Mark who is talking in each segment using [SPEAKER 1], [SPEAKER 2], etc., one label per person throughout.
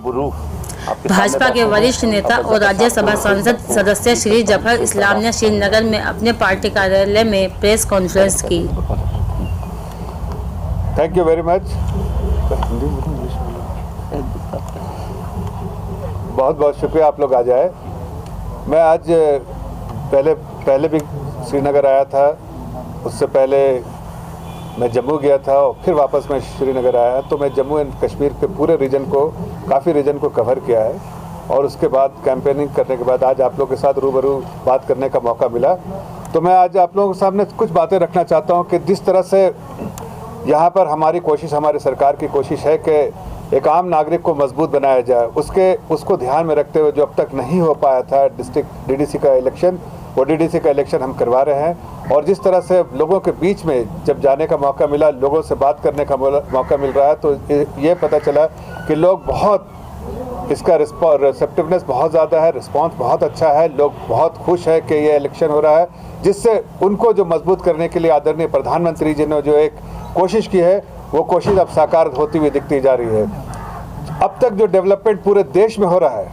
[SPEAKER 1] भाजपा के वरिष्ठ नेता और राज्यसभा सांसद सदस्य श्री जफर इस्लाम ने श्रीनगर में अपने पार्टी कार्यालय में प्रेस कॉन्फ्रेंस की।
[SPEAKER 2] Thank you very much. बहुत बहुत शुक्रिया आप लोग आ जाए। मैं आज पहले भी श्रीनगर आया था, उससे पहले मैं जम्मू गया था और फिर वापस मैं श्रीनगर आया, तो मैं जम्मू एंड कश्मीर के पूरे काफ़ी रीजन को कवर किया है। और उसके बाद कैंपेनिंग करने के बाद आज आप लोगों के साथ रूबरू बात करने का मौका मिला। तो मैं आज आप लोगों के सामने कुछ बातें रखना चाहता हूं कि जिस तरह से यहाँ पर हमारी सरकार की कोशिश है कि एक आम नागरिक को मजबूत बनाया जाए, उसको ध्यान में रखते हुए जो अब तक नहीं हो पाया था डिस्ट्रिक्ट डीडीसी का इलेक्शन, वो डीडीसी का इलेक्शन हम करवा रहे हैं। और जिस तरह से लोगों के बीच में जब जाने का मौका मिला, लोगों से बात करने का मौका मिल रहा है, तो ये पता चला कि लोग इसका रिसेप्टिवनेस बहुत ज़्यादा है, रिस्पांस बहुत अच्छा है, लोग बहुत खुश है कि ये इलेक्शन हो रहा है, जिससे उनको जो मजबूत करने के लिए आदरणीय प्रधानमंत्री जी ने जो एक कोशिश की है, वो कोशिश अब साकार होती हुई दिखती जा रही है। अब तक जो डेवलपमेंट पूरे देश में हो रहा है,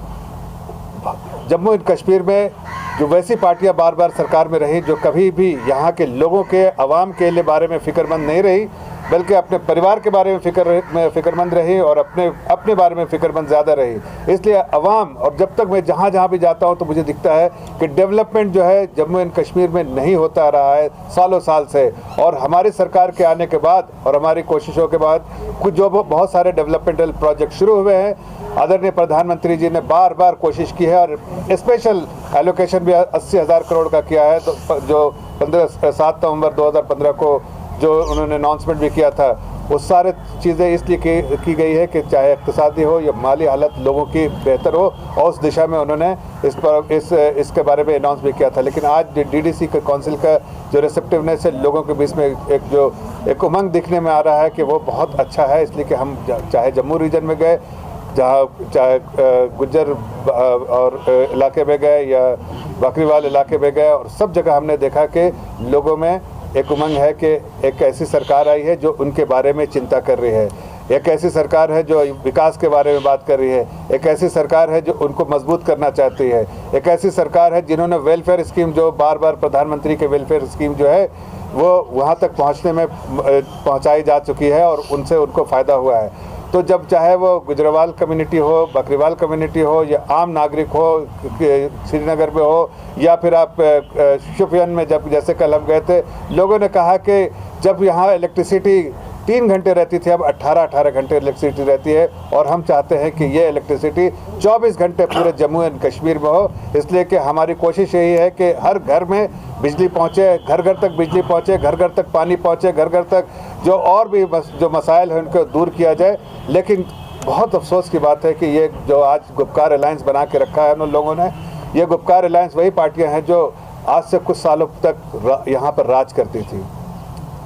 [SPEAKER 2] जम्मू एंड कश्मीर में जो वैसी पार्टियां बार बार सरकार में रही जो कभी भी यहाँ के लोगों के आवाम के लिए बारे में फिक्रमंद नहीं रही, बल्कि अपने परिवार के बारे में फिक्रमंद रही और अपने बारे में फिक्रमंद ज़्यादा रही। इसलिए आवाम, और जब तक मैं जहाँ भी जाता हूँ तो मुझे दिखता है कि डेवलपमेंट जो है जम्मू एंड कश्मीर में नहीं होता रहा है सालों साल से। और हमारी सरकार के आने के बाद और हमारी कोशिशों के बाद कुछ जो बहुत सारे डेवलपमेंटल प्रोजेक्ट शुरू हुए हैं, आदरणीय प्रधानमंत्री जी ने बार बार कोशिश की है और स्पेशल एलोकेशन भी 80,000 करोड़ का किया है, जो 7 नवंबर 2015 को जो उन्होंने अनाउंसमेंट भी किया था। वो सारे चीज़ें इसलिए की गई है कि चाहे इक़्तिसादी हो या माली हालत लोगों की बेहतर हो, और उस दिशा में उन्होंने इसके बारे में अनाउंस भी किया था। लेकिन आज डीडीसी का काउंसिल का जो रिसेप्टिवनेस है लोगों के बीच में एक उमंग दिखने में आ रहा है कि वो बहुत अच्छा है। इसलिए कि हम चाहे जम्मू रीजन में गए, चाहे गुज्जर और इलाके में गए या बकरीवाल इलाके में गए, और सब जगह हमने देखा कि लोगों में एक उमंग है कि एक ऐसी सरकार आई है जो उनके बारे में चिंता कर रही है, एक ऐसी सरकार है जो विकास के बारे में बात कर रही है, एक ऐसी सरकार है जो उनको मजबूत करना चाहती है, एक ऐसी सरकार है जिन्होंने वेलफेयर स्कीम, जो बार बार प्रधानमंत्री के वेलफेयर स्कीम जो है वो वहाँ तक पहुँचाई जा चुकी है और उनसे उनको फ़ायदा हुआ है। तो जब चाहे वो गुजरावाल कम्युनिटी हो, बकरीवाल कम्युनिटी हो या आम नागरिक हो, श्रीनगर में हो या फिर आप शोपियान में, जैसे कल हम गए थे, लोगों ने कहा कि जब यहाँ इलेक्ट्रिसिटी 3 घंटे रहती थी, अब 18 घंटे इलेक्ट्रिसिटी रहती है। और हम चाहते हैं कि ये इलेक्ट्रिसिटी 24 घंटे पूरे जम्मू एंड कश्मीर में हो। इसलिए कि हमारी कोशिश यही है कि हर घर में बिजली पहुँचे, घर घर तक बिजली पहुँचे, घर घर तक पानी पहुँचे, घर घर तक जो और भी जो मसाइल हैं उनको दूर किया जाए। लेकिन बहुत अफसोस की बात है कि ये जो आज गुपकार अलायंस बना के रखा है उन लोगों ने, ये गुपकार अलायंस वही पार्टियाँ हैं जो आज से कुछ सालों तक यहाँ पर राज करती थी।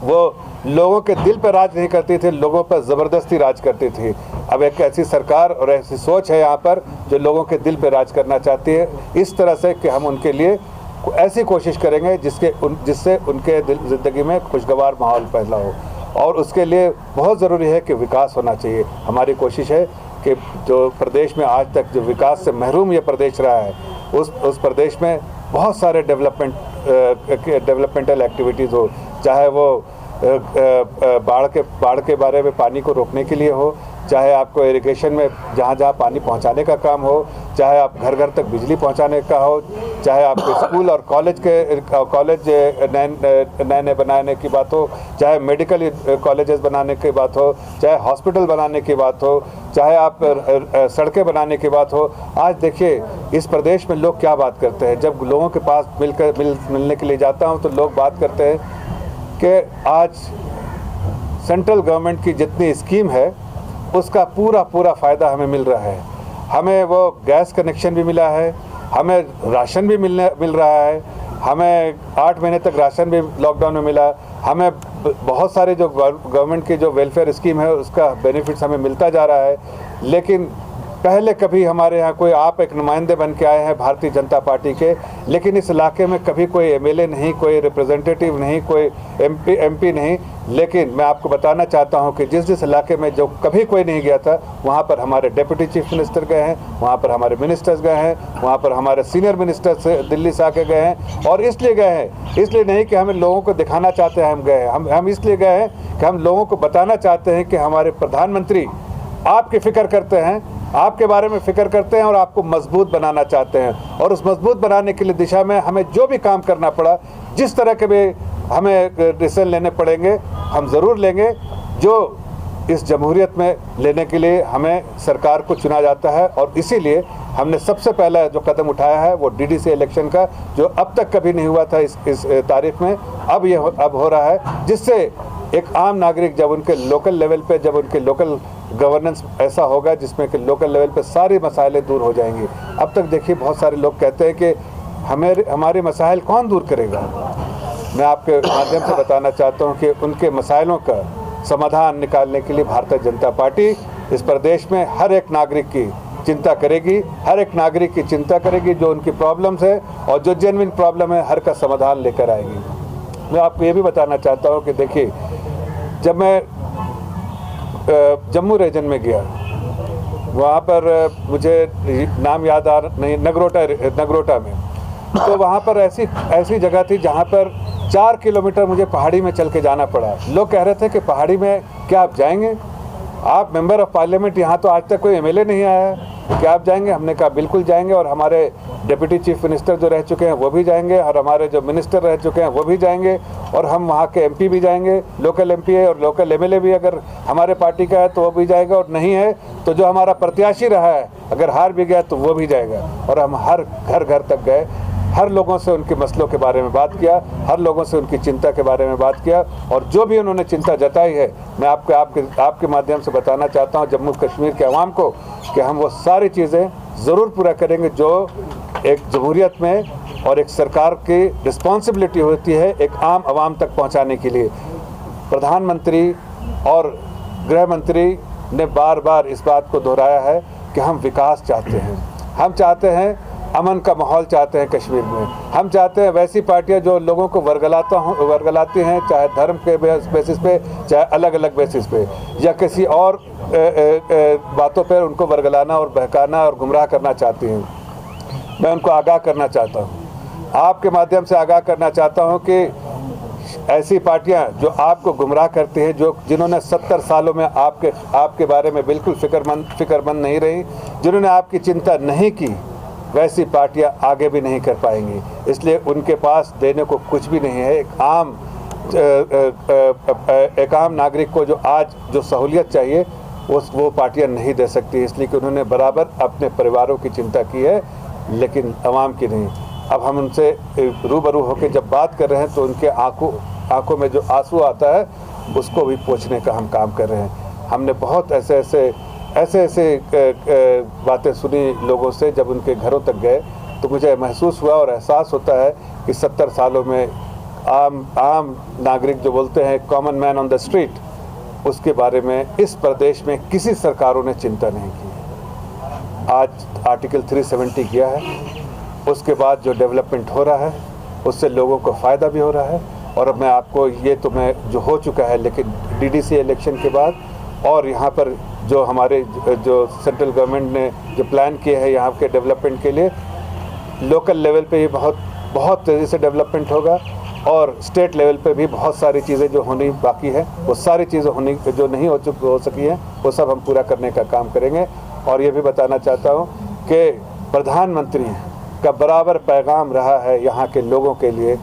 [SPEAKER 2] वो लोगों के दिल पर राज नहीं करती थी, लोगों पर ज़बरदस्ती राज करती थी। अब एक ऐसी सरकार और ऐसी सोच है यहाँ पर जो लोगों के दिल पर राज करना चाहती है, इस तरह से कि हम उनके लिए ऐसी कोशिश करेंगे जिससे उनके ज़िंदगी में खुशगवार माहौल पैदा हो। और उसके लिए बहुत ज़रूरी है कि विकास होना चाहिए। हमारी कोशिश है कि जो प्रदेश में आज तक जो विकास से महरूम ये प्रदेश रहा है, उस प्रदेश में बहुत सारे डेवलपमेंटल एक्टिविटीज़ हो, चाहे वो बाढ़ के बारे में पानी को रोकने के लिए हो, चाहे आपको इरिगेशन में जहाँ पानी पहुँचाने का काम हो, चाहे आप घर घर तक बिजली पहुँचाने का हो, चाहे आपके स्कूल और कॉलेज नए बनाने की बात हो, चाहे मेडिकल कॉलेजेस बनाने की बात हो, चाहे हॉस्पिटल बनाने की बात हो, चाहे आप सड़कें बनाने की बात हो। आज देखिए इस प्रदेश में लोग क्या बात करते हैं। जब लोगों के पास मिलने के लिए जाता हूँ तो लोग बात करते हैं कि आज सेंट्रल गवर्नमेंट की जितनी स्कीम है उसका पूरा फ़ायदा हमें मिल रहा है। हमें वो गैस कनेक्शन भी मिला है, हमें राशन भी मिल रहा है, हमें 8 महीने तक राशन भी लॉकडाउन में मिला, हमें बहुत सारे जो गवर्नमेंट की जो वेलफेयर स्कीम है उसका बेनिफिट्स हमें मिलता जा रहा है। लेकिन पहले कभी हमारे यहाँ कोई आप एक नुमाइंदे बन के आए हैं भारतीय जनता पार्टी के, लेकिन इस इलाके में कभी कोई एमएलए नहीं, कोई रिप्रेजेंटेटिव नहीं, कोई एमपी नहीं। लेकिन मैं आपको बताना चाहता हूं कि जिस जिस इलाके में जो कभी कोई नहीं गया था, वहां पर हमारे डिप्टी चीफ मिनिस्टर गए हैं, वहां पर हमारे मिनिस्टर्स गए हैं, वहां पर हमारे सीनियर मिनिस्टर्स दिल्ली से आके गए हैं। और इसलिए गए हैं, इसलिए नहीं कि हमें लोगों को दिखाना चाहते हैं हम गए हैं, हम इसलिए गए हैं कि हम लोगों को बताना चाहते हैं कि हमारे प्रधानमंत्री आपकी फ़िक्र करते हैं, आपके बारे में फ़िक्र करते हैं और आपको मजबूत बनाना चाहते हैं। और उस मजबूत बनाने के लिए दिशा में हमें जो भी काम करना पड़ा, जिस तरह के भी हमें डिसीजन लेने पड़ेंगे, हम ज़रूर लेंगे। जो इस जमहूरियत में लेने के लिए हमें सरकार को चुना जाता है, और इसीलिए हमने सबसे पहला जो कदम उठाया है वो डीडीसी इलेक्शन का, जो अब तक कभी नहीं हुआ था इस तारीख में, अब हो रहा है, जिससे एक आम नागरिक जब उनके लोकल लेवल पे, जब उनके लोकल गवर्नेंस ऐसा होगा जिसमें कि लोकल लेवल पे सारी मसाइलें दूर हो जाएंगी। अब तक देखिए बहुत सारे लोग कहते हैं कि हमारे मसाइल कौन दूर करेगा। मैं आपके माध्यम से बताना चाहता हूं कि उनके मसाइलों का समाधान निकालने के लिए भारतीय जनता पार्टी इस प्रदेश में हर एक नागरिक की चिंता करेगी, हर एक नागरिक की चिंता करेगी जो उनकी प्रॉब्लम्स है और जो जेन्युइन प्रॉब्लम है हर का समाधान लेकर आएगी। मैं आपको ये भी बताना चाहता हूँ कि देखिए, जब मैं जम्मू रीजन में गया, वहाँ पर मुझे नाम याद आ नहीं, नगरोटा में, तो वहाँ पर ऐसी जगह थी जहाँ पर 4 किलोमीटर मुझे पहाड़ी में चल के जाना पड़ा। लोग कह रहे थे कि पहाड़ी में क्या आप जाएंगे, आप मेंबर ऑफ पार्लियामेंट, यहाँ तो आज तक कोई एमएलए नहीं आया है, क्या आप जाएंगे? हमने कहा बिल्कुल जाएंगे, और हमारे डिप्टी चीफ मिनिस्टर जो रह चुके हैं वो भी जाएंगे, और हमारे जो मिनिस्टर रह चुके हैं वो भी जाएंगे, और हम वहाँ के एमपी भी जाएंगे, लोकल एमपी है और लोकल एमएलए भी अगर हमारे पार्टी का है तो वो भी जाएगा, और नहीं है तो जो हमारा प्रत्याशी रहा है अगर हार भी गया तो वो भी जाएगा। और हम हर घर तक गए, हर लोगों से उनके मसलों के बारे में बात किया, हर लोगों से उनकी चिंता के बारे में बात किया, और जो भी उन्होंने चिंता जताई है मैं आपके माध्यम से बताना चाहता हूं जम्मू कश्मीर के अवाम को कि हम वो सारी चीज़ें ज़रूर पूरा करेंगे जो एक जमहूरियत में और एक सरकार की रिस्पॉन्सिबिलिटी होती है एक आम आवाम तक पहुंचाने के लिए। प्रधानमंत्री और गृह मंत्री ने बार बार इस बात को दोहराया है कि हम विकास चाहते हैं, हम चाहते हैं अमन का माहौल चाहते हैं कश्मीर में, हम चाहते हैं वैसी पार्टियां जो लोगों को वर्गलाती हैं, चाहे धर्म के बेसिस पे, चाहे अलग अलग बेसिस पे, या किसी और बातों पर उनको वर्गलाना और बहकाना और गुमराह करना चाहती हैं। मैं उनको आगाह करना चाहता हूँ, आपके माध्यम से आगाह करना चाहता हूँ कि ऐसी पार्टियां जो आपको गुमराह करती हैं, जिन्होंने 70 सालों में आपके बारे में बिल्कुल फिक्रमंद नहीं रही, जिन्होंने आपकी चिंता नहीं की, वैसी पार्टियां आगे भी नहीं कर पाएंगी। इसलिए उनके पास देने को कुछ भी नहीं है। एक आम नागरिक को जो सहूलियत चाहिए वो पार्टियां नहीं दे सकती, इसलिए कि उन्होंने बराबर अपने परिवारों की चिंता की है लेकिन आवाम की नहीं। अब हम उनसे रूबरू होकर जब बात कर रहे हैं तो उनके आंखों में जो आंसू आता है उसको भी पोंछने का हम काम कर रहे हैं। हमने बहुत ऐसे बातें सुनी लोगों से, जब उनके घरों तक गए तो मुझे महसूस हुआ और एहसास होता है कि 70 सालों में आम नागरिक जो बोलते हैं common man on the street, उसके बारे में इस प्रदेश में किसी सरकारों ने चिंता नहीं की। आज आर्टिकल 370 किया है, उसके बाद जो डेवलपमेंट हो रहा है उससे लोगों को फ़ायदा भी हो रहा है। और अब मैं आपको ये तो मैं जो हो चुका है, लेकिन डीडीसी इलेक्शन के बाद और यहाँ पर जो हमारे जो सेंट्रल गवर्नमेंट ने जो प्लान किए हैं यहाँ के डेवलपमेंट के लिए, लोकल लेवल पे ये बहुत तेज़ी से डेवलपमेंट होगा, और स्टेट लेवल पे भी बहुत सारी चीज़ें जो होनी बाकी है, वो सारी चीज़ें जो नहीं हो सकी हैं वो सब हम पूरा करने का काम करेंगे। और ये भी बताना चाहता हूँ कि प्रधानमंत्री का बराबर पैगाम रहा है यहाँ के लोगों के लिए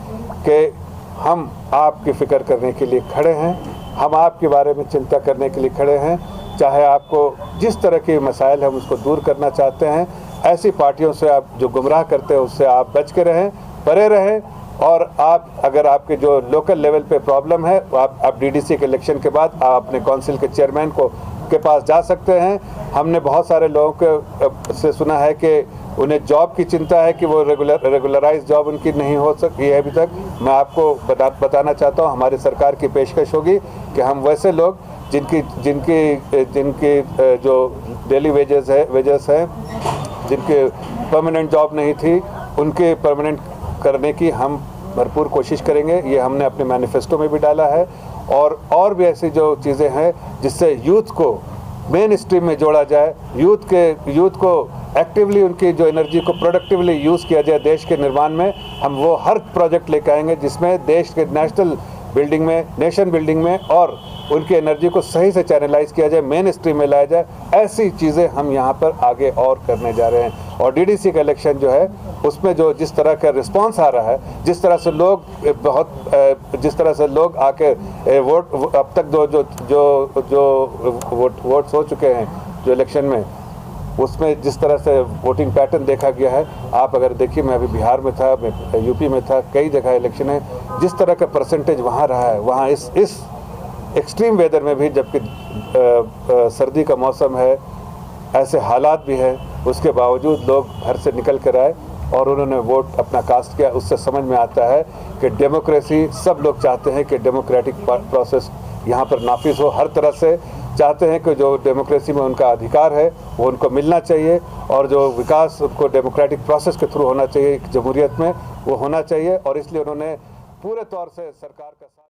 [SPEAKER 2] कि हम आपकी फ़िक्र करने के लिए खड़े हैं, हम आपके बारे में चिंता करने के लिए खड़े हैं। चाहे आपको जिस तरह के मसाइल हम उसको दूर करना चाहते हैं, ऐसी पार्टियों से आप जो गुमराह करते हैं उससे आप बच के रहें, परे रहें। और अगर आपके जो लोकल लेवल पे प्रॉब्लम है, आप डीडीसी के इलेक्शन के बाद आप अपने काउंसिल के चेयरमैन के पास जा सकते हैं। हमने बहुत सारे लोगों से सुना है कि उन्हें जॉब की चिंता है कि वो रेगुलराइज जॉब उनकी नहीं हो सकी है अभी तक। मैं आपको बताना चाहता हूँ हमारी सरकार की पेशकश होगी कि हम वैसे लोग जिनकी जो डेली वेजेस हैं, जिनके परमानेंट जॉब नहीं थी, उनके परमानेंट करने की हम भरपूर कोशिश करेंगे। ये हमने अपने मैनिफेस्टो में भी डाला है। और भी ऐसी जो चीज़ें हैं जिससे यूथ को मेन स्ट्रीम में जोड़ा जाए, यूथ को एक्टिवली उनकी जो एनर्जी को प्रोडक्टिवली यूज़ किया जाए देश के निर्माण में, हम वो हर प्रोजेक्ट लेकर आएंगे जिसमें देश के नेशन बिल्डिंग में और उनकी एनर्जी को सही से चैनलाइज किया जाए, मेन स्ट्रीम में लाया जाए। ऐसी चीज़ें हम यहाँ पर आगे और करने जा रहे हैं। और डीडीसी का इलेक्शन जो है उसमें जो जिस तरह का रिस्पांस आ रहा है, जिस तरह से लोग आके वोट अब तक जो वोट्स हो चुके हैं जो इलेक्शन में, उसमें जिस तरह से वोटिंग पैटर्न देखा गया है, आप अगर देखिए, मैं अभी बिहार में था, मैं यूपी में था, कई जगह इलेक्शन है, जिस तरह का परसेंटेज वहाँ रहा है, वहाँ इस एक्सट्रीम वेदर में भी, जबकि सर्दी का मौसम है, ऐसे हालात भी हैं, उसके बावजूद लोग घर से निकल कर आए और उन्होंने वोट अपना कास्ट किया। उससे समझ में आता है कि डेमोक्रेसी, सब लोग चाहते हैं कि डेमोक्रेटिक प्रोसेस यहाँ पर नाफिज हो, हर तरह से चाहते हैं कि जो डेमोक्रेसी में उनका अधिकार है वो उनको मिलना चाहिए, और जो विकास उनको डेमोक्रेटिक प्रोसेस के थ्रू होना चाहिए, एक जमहूरियत में वो होना चाहिए। और इसलिए उन्होंने पूरे तौर से सरकार का